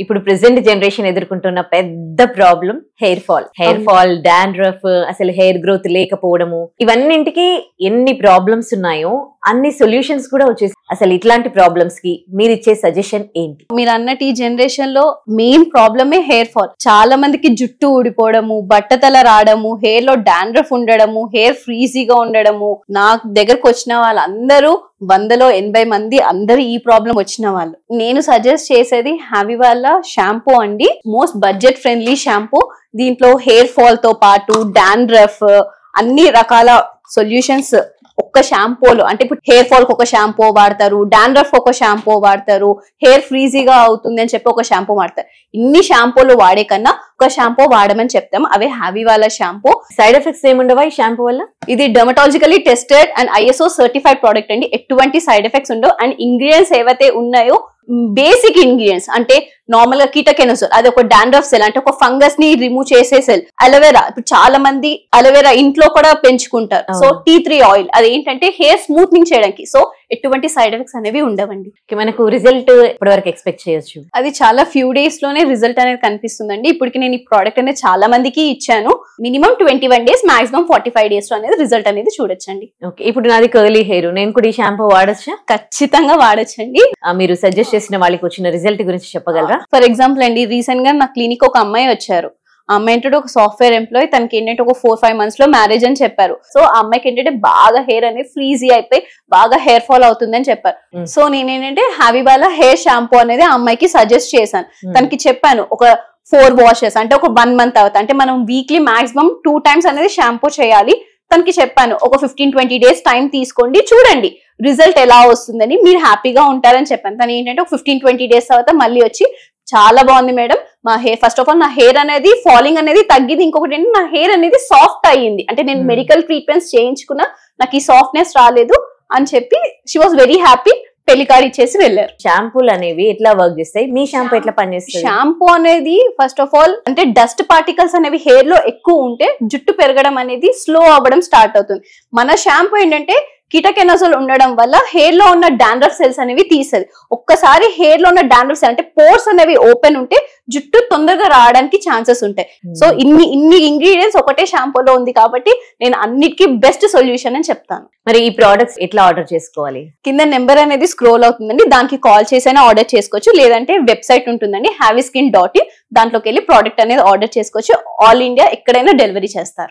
ఇప్పుడు present generation ఎదుర్కొంటున్న పెద్ద ప్రాబ్లం హెయిర్ ఫాల్ డాండ్రఫ్, అసలు హెయిర్ గ్రోత్ లేకపోవడము, ఇవన్నింటికి ఎన్ని ప్రాబ్లమ్స్ ఉన్నాయో అన్ని సొల్యూషన్స్ కూడా వచ్చేసి అసలు ఇట్లాంటి ప్రాబ్లమ్స్ కి మీరు ఇచ్చే సజెషన్ ఏంటి? మీరు అన్నట్టు ఈ జనరేషన్ లో మెయిన్ ప్రాబ్లమే హెయిర్ ఫాల్. చాలా మందికి జుట్టు ఊడిపోవడము, బట్టతల రావడము, హెయిర్ లో డాండ్రఫ్ ఉండడము, హెయిర్ ఫ్రీజీగా ఉండడము. నా దగ్గరకు వచ్చిన వాళ్ళందరూ 100లో 80 మంది అందరూ ఈ ప్రాబ్లం వచ్చిన వాళ్ళు. నేను సజెస్ట్ చేసేది హ్యావివాల షాంపూ అండి. Most budget friendly shampoo. దీంట్లో హెయిర్ ఫాల్ తో పాటు డాండ్రఫ్ అన్ని రకాల సొల్యూషన్స్ ఒక్క షాంపూలో, అంటే ఇప్పుడు హెయిర్ ఫాల్ కి ఒక షాంపూ వాడతారు, డాండ్రఫ్ ఒక షాంపూ వాడతారు, హెయిర్ ఫ్రీజీగా అవుతుంది అని చెప్పి ఒక షాంపూ వాడతారు. ఇన్ని షాంపూలు వాడే కన్నా ఒక షాంపూ వాడమని చెప్తాం. అవే హ్యావివాల షాంపూ. సైడ్ ఎఫెక్ట్స్ ఏముండవా ఈ షాంపూ వల్ల? ఇది dermatologically tested and ISO certified product అండి. ఎటువంటి సైడ్ ఎఫెక్ట్స్ ఉండవు. అండ్ ఇంగ్రీడియంట్స్ ఏవైతే ఉన్నాయో బేసిక్ ఇంగ్రీడియంట్స్, అంటే నార్మల్ గా కీటకెనోజోల్, అది ఒక డాండ్రఫ్ సెల్, అంటే ఒక ఫంగస్ ని రిమూవ్ చేసే సెల్. అలోవెరా, ఇప్పుడు చాలా మంది అలోవెరా ఇంట్లో కూడా పెంచుకుంటారు. సో T3 ఆయిల్, అది ఏంటంటే హెయిర్ స్మూత్నింగ్ చేయడానికి. సో ఎటువంటి సైడ్ ఎఫెక్ట్స్ అనేవి ఉండవండి. మనకు రిజల్ట్ ఎప్పటి వరకు ఎక్స్పెక్ట్ చేయొచ్చు? అది చాలా ఫ్యూ డేస్ లోనే రిజల్ట్ అనేది కనిపిస్తుందండి. ఇప్పటికి నేను ఈ ప్రోడక్ట్ అనేది చాలా మందికి ఇచ్చాను. మినిమం 21 డేస్, మాక్సిమం 45 డేస్ లో అనేది రిజల్ట్ అనేది చూడొచ్చండి. ఓకే, ఇప్పుడు నాది కర్లీ హెయిర్, నేను కూడా ఈ షాంపూ వాడచ్చా? ఖచ్చితంగా వాడొచ్చండి. మీరు సజెస్ట్ చేసిన వాళ్ళకి వచ్చిన రిజల్ట్ గురించి చెప్పగలరా? ఫర్ ఎగ్జాంపుల్ అండి, రీసెంట్ గా నా క్లినిక్ ఒక అమ్మాయి వచ్చారు. ఆ అమ్మాయి ఏంటంటే ఒక సాఫ్ట్వేర్ ఎంప్లాయ్. తనకి ఏంటంటే ఒక 4-5 months లో మ్యారేజ్ అని చెప్పారు. సో ఆ అమ్మాయికి ఏంటంటే బాగా హెయిర్ అనేది ఫ్రీజీ అయిపోయి బాగా హెయిర్ ఫాల్ అవుతుందని చెప్పారు. సో నేనేంటంటే హ్యావివాల హెయిర్ షాంపూ అనేది ఆ అమ్మాయికి సజెస్ట్ చేశాను. తనకి చెప్పాను ఒక 4 washes, అంటే ఒక 1 month అవుతుంది, అంటే మనం వీక్లీ మాక్సిమం 2 times అనేది షాంపూ చేయాలి. తనకి చెప్పాను ఒక 15-20 డేస్ టైం తీసుకోండి, చూడండి రిజల్ట్ ఎలా వస్తుందని, మీరు హ్యాపీగా ఉంటారని చెప్పాను. తను ఏంటంటే ఒక 15-20 డేస్ తర్వాత మళ్ళీ వచ్చి చాలా బాగుంది మేడం, మా హెయిర్ ఫస్ట్ ఆఫ్ ఆల్ నా హెయిర్ అనేది ఫాలింగ్ అనేది తగ్గింది, ఇంకొకటి ఏంటంటే నా హెయిర్ అనేది సాఫ్ట్ అయ్యింది, అంటే నేను మెడికల్ ట్రీట్మెంట్స్ చేయించుకున్నా నాకు ఈ సాఫ్ట్నెస్ రాలేదు అని చెప్పి షీ వాస్ వెరీ హ్యాపీ. పెళ్లి కార్డు ఇచ్చేసి వెళ్ళారు. షాంపూలు అనేవి ఎట్లా వర్క్ చేస్తాయి? మీ షాంపూ ఎట్లా పనిచేస్తుంది? షాంపూ అనేది ఫస్ట్ ఆఫ్ ఆల్ అంటే డస్ట్ పార్టికల్స్ అనేవి హెయిర్ లో ఎక్కువ ఉంటే జుట్టు పెరగడం అనేది స్లో అవ్వడం స్టార్ట్ అవుతుంది. మన షాంపూ ఏంటంటే కీటకెనోజోల్ ఉండడం వల్ల హెయిర్ లో ఉన్న డాండ్రఫ్ సెల్స్ అనేవి తీసేది. ఒక్కసారి హెయిర్ లో ఉన్న డాండ్రఫ్ సెల్ అంటే పోర్స్ అనేవి ఓపెన్ ఉంటే జుట్టు తొందరగా రావడానికి ఛాన్సెస్ ఉంటాయి. సో ఇన్ని ఇంగ్రీడియంట్స్ ఒకటే షాంపూలో ఉంది కాబట్టి నేను అన్నిటికీ బెస్ట్ సొల్యూషన్ అని చెప్తాను. మరి ఈ ప్రోడక్ట్స్ ఎట్లా ఆర్డర్ చేసుకోవాలి? కింద నెంబర్ అనేది స్క్రోల్ అవుతుందండి, దానికి కాల్ చేసైనా ఆర్డర్ చేసుకోవచ్చు, లేదంటే వెబ్సైట్ ఉంటుందండి haviskin.in, దాంట్లోకి వెళ్ళి ప్రోడక్ట్ అనేది ఆర్డర్ చేసుకోవచ్చు. ఆల్ ఇండియా ఎక్కడైనా డెలివరీ చేస్తారు.